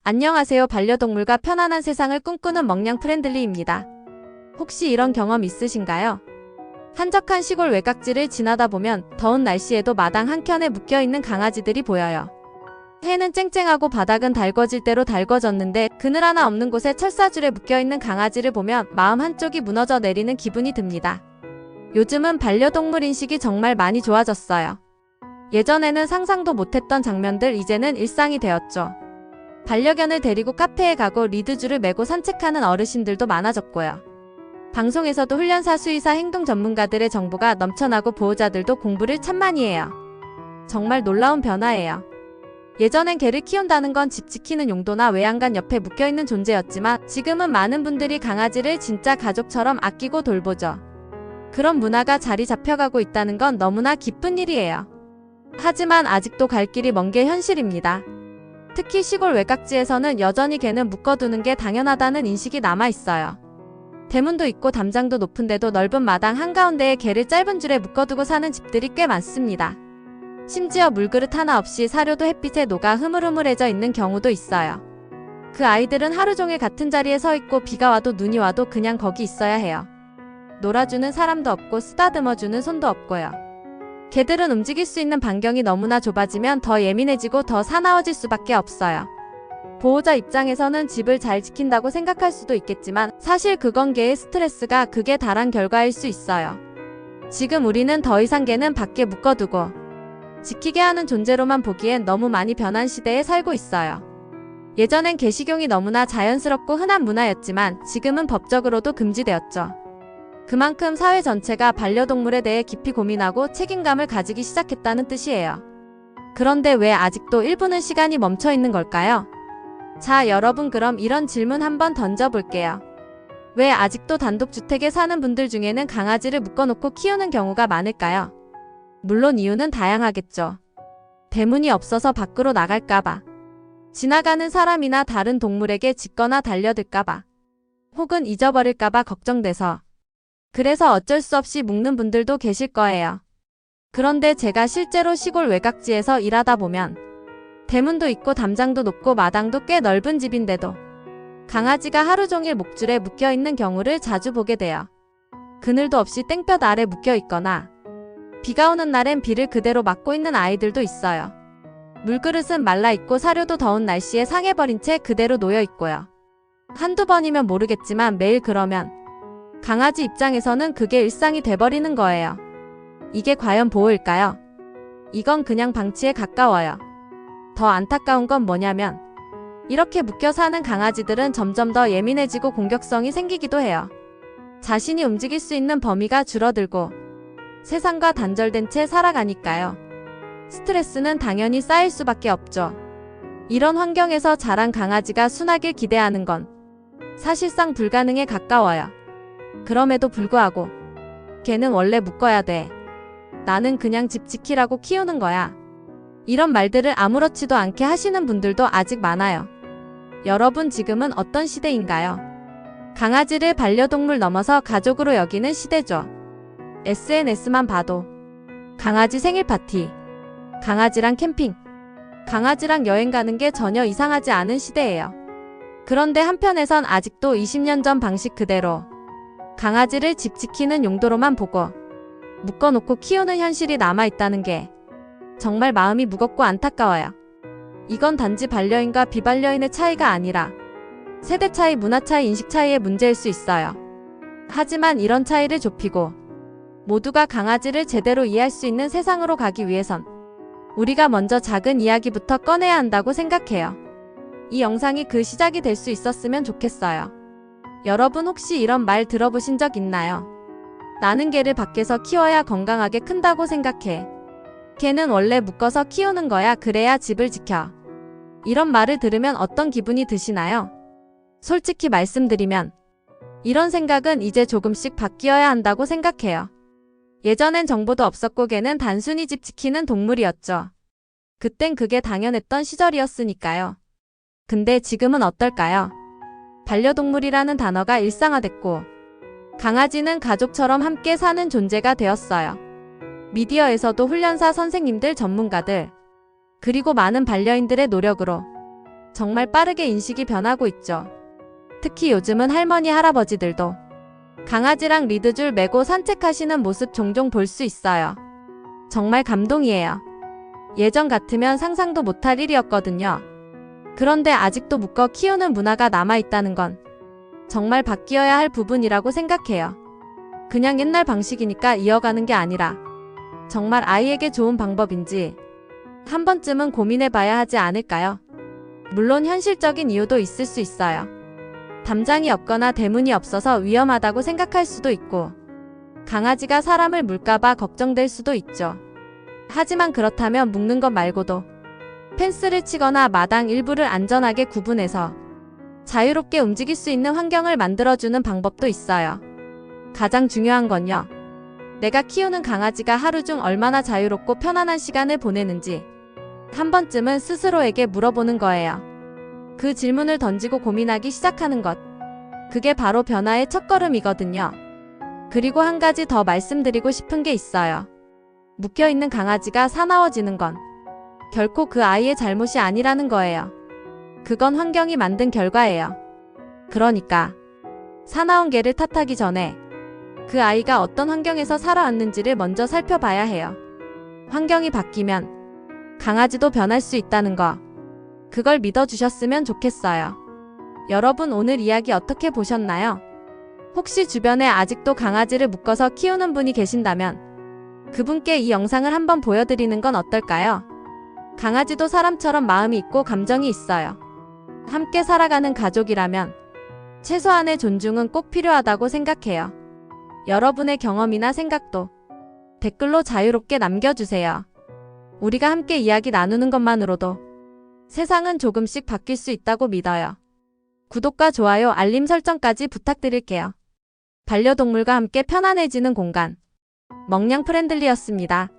안녕하세요. 반려동물과 편안한 세상을 꿈꾸는 멍냥 프렌들리입니다. 혹시 이런 경험 있으신가요? 한적한 시골 외곽지를 지나다 보면 더운 날씨에도 마당 한켠에 묶여있는 강아지들이 보여요. 해는 쨍쨍하고 바닥은 달궈질 대로 달궈졌는데 그늘 하나 없는 곳에 철사줄에 묶여있는 강아지를 보면 마음 한쪽이 무너져 내리는 기분이 듭니다. 요즘은 반려동물 인식이 정말 많이 좋아졌어요. 예전에는 상상도 못했던 장면들 이제는 일상이 되었죠. 반려견을 데리고 카페에 가고 리드줄을 메고 산책하는 어르신들도 많아졌고요. 방송에서도 훈련사, 수의사, 행동 전문가들의 정보가 넘쳐나고 보호자들도 공부를 참 많이 해요. 정말 놀라운 변화예요. 예전엔 개를 키운다는 건 집 지키는 용도나 외양간 옆에 묶여있는 존재였지만 지금은 많은 분들이 강아지를 진짜 가족처럼 아끼고 돌보죠. 그런 문화가 자리 잡혀가고 있다는 건 너무나 기쁜 일이에요. 하지만 아직도 갈 길이 먼 게 현실입니다. 특히 시골 외곽지에서는 여전히 개는 묶어두는 게 당연하다는 인식이 남아있어요. 대문도 있고 담장도 높은데도 넓은 마당 한가운데에 개를 짧은 줄에 묶어두고 사는 집들이 꽤 많습니다. 심지어 물그릇 하나 없이 사료도 햇빛에 녹아 흐물흐물해져 있는 경우도 있어요. 그 아이들은 하루 종일 같은 자리에 서 있고 비가 와도 눈이 와도 그냥 거기 있어야 해요. 놀아주는 사람도 없고 쓰다듬어주는 손도 없고요. 개들은 움직일 수 있는 반경이 너무나 좁아지면 더 예민해지고 더 사나워질 수밖에 없어요. 보호자 입장에서는 집을 잘 지킨다고 생각할 수도 있겠지만 사실 그건 개의 스트레스가 극에 달한 결과일 수 있어요. 지금 우리는 더 이상 개는 밖에 묶어두고 지키게 하는 존재로만 보기엔 너무 많이 변한 시대에 살고 있어요. 예전엔 개식용이 너무나 자연스럽고 흔한 문화였지만 지금은 법적으로도 금지되었죠. 그만큼 사회 전체가 반려동물에 대해 깊이 고민하고 책임감을 가지기 시작했다는 뜻이에요. 그런데 왜 아직도 일부는 시간이 멈춰 있는 걸까요? 자, 여러분, 그럼 이런 질문 한번 던져볼게요. 왜 아직도 단독주택에 사는 분들 중에는 강아지를 묶어놓고 키우는 경우가 많을까요? 물론 이유는 다양하겠죠. 대문이 없어서 밖으로 나갈까봐, 지나가는 사람이나 다른 동물에게 짖거나 달려들까봐, 혹은 잊어버릴까봐 걱정돼서, 그래서 어쩔 수 없이 묶는 분들도 계실 거예요. 그런데 제가 실제로 시골 외곽지에서 일하다 보면 대문도 있고 담장도 높고 마당도 꽤 넓은 집인데도 강아지가 하루 종일 목줄에 묶여 있는 경우를 자주 보게 돼요. 그늘도 없이 땡볕 아래 묶여 있거나 비가 오는 날엔 비를 그대로 맞고 있는 아이들도 있어요. 물그릇은 말라 있고 사료도 더운 날씨에 상해버린 채 그대로 놓여 있고요. 한두 번이면 모르겠지만 매일 그러면 강아지 입장에서는 그게 일상이 돼버리는 거예요. 이게 과연 보호일까요? 이건 그냥 방치에 가까워요. 더 안타까운 건 뭐냐면 이렇게 묶여 사는 강아지들은 점점 더 예민해지고 공격성이 생기기도 해요. 자신이 움직일 수 있는 범위가 줄어들고 세상과 단절된 채 살아가니까요. 스트레스는 당연히 쌓일 수밖에 없죠. 이런 환경에서 자란 강아지가 순하길 기대하는 건 사실상 불가능에 가까워요. 그럼에도 불구하고 걔는 원래 묶어야 돼. 나는 그냥 집 지키라고 키우는 거야. 이런 말들을 아무렇지도 않게 하시는 분들도 아직 많아요. 여러분, 지금은 어떤 시대인가요? 강아지를 반려동물 넘어서 가족으로 여기는 시대죠. SNS만 봐도 강아지 생일 파티, 강아지랑 캠핑, 강아지랑 여행 가는 게 전혀 이상하지 않은 시대예요. 그런데 한편에선 아직도 20년 전 방식 그대로 강아지를 집 지키는 용도로만 보고 묶어놓고 키우는 현실이 남아있다는 게 정말 마음이 무겁고 안타까워요. 이건 단지 반려인과 비반려인의 차이가 아니라 세대 차이, 문화 차이, 인식 차이의 문제일 수 있어요. 하지만 이런 차이를 좁히고 모두가 강아지를 제대로 이해할 수 있는 세상으로 가기 위해선 우리가 먼저 작은 이야기부터 꺼내야 한다고 생각해요. 이 영상이 그 시작이 될 수 있었으면 좋겠어요. 여러분, 혹시 이런 말 들어보신 적 있나요? 나는 개를 밖에서 키워야 건강하게 큰다고 생각해. 개는 원래 묶어서 키우는 거야. 그래야 집을 지켜. 이런 말을 들으면 어떤 기분이 드시나요? 솔직히 말씀드리면 이런 생각은 이제 조금씩 바뀌어야 한다고 생각해요. 예전엔 정보도 없었고 개는 단순히 집 지키는 동물이었죠. 그땐 그게 당연했던 시절이었으니까요. 근데 지금은 어떨까요? 반려동물이라는 단어가 일상화됐고 강아지는 가족처럼 함께 사는 존재가 되었어요. 미디어에서도 훈련사, 선생님들, 전문가들, 그리고 많은 반려인들의 노력으로 정말 빠르게 인식이 변하고 있죠. 특히 요즘은 할머니, 할아버지들도 강아지랑 리드줄 매고 산책하시는 모습 종종 볼 수 있어요. 정말 감동이에요. 예전 같으면 상상도 못할 일이었거든요. 그런데 아직도 묶어 키우는 문화가 남아있다는 건 정말 바뀌어야 할 부분이라고 생각해요. 그냥 옛날 방식이니까 이어가는 게 아니라 정말 아이에게 좋은 방법인지 한 번쯤은 고민해봐야 하지 않을까요? 물론 현실적인 이유도 있을 수 있어요. 담장이 없거나 대문이 없어서 위험하다고 생각할 수도 있고, 강아지가 사람을 물까봐 걱정될 수도 있죠. 하지만 그렇다면 묶는 것 말고도 펜스를 치거나 마당 일부를 안전하게 구분해서 자유롭게 움직일 수 있는 환경을 만들어주는 방법도 있어요. 가장 중요한 건요, 내가 키우는 강아지가 하루 중 얼마나 자유롭고 편안한 시간을 보내는지 한 번쯤은 스스로에게 물어보는 거예요. 그 질문을 던지고 고민하기 시작하는 것, 그게 바로 변화의 첫걸음이거든요. 그리고 한 가지 더 말씀드리고 싶은 게 있어요. 묶여있는 강아지가 사나워지는 건 결코 그 아이의 잘못이 아니라는 거예요. 그건 환경이 만든 결과예요. 그러니까 사나운 개를 탓하기 전에 그 아이가 어떤 환경에서 살아왔는지를 먼저 살펴봐야 해요. 환경이 바뀌면 강아지도 변할 수 있다는 거, 그걸 믿어주셨으면 좋겠어요. 여러분, 오늘 이야기 어떻게 보셨나요? 혹시 주변에 아직도 강아지를 묶어서 키우는 분이 계신다면 그분께 이 영상을 한번 보여드리는 건 어떨까요? 강아지도 사람처럼 마음이 있고 감정이 있어요. 함께 살아가는 가족이라면 최소한의 존중은 꼭 필요하다고 생각해요. 여러분의 경험이나 생각도 댓글로 자유롭게 남겨주세요. 우리가 함께 이야기 나누는 것만으로도 세상은 조금씩 바뀔 수 있다고 믿어요. 구독과 좋아요, 알림 설정까지 부탁드릴게요. 반려동물과 함께 편안해지는 공간, 멍냥 프렌들리였습니다.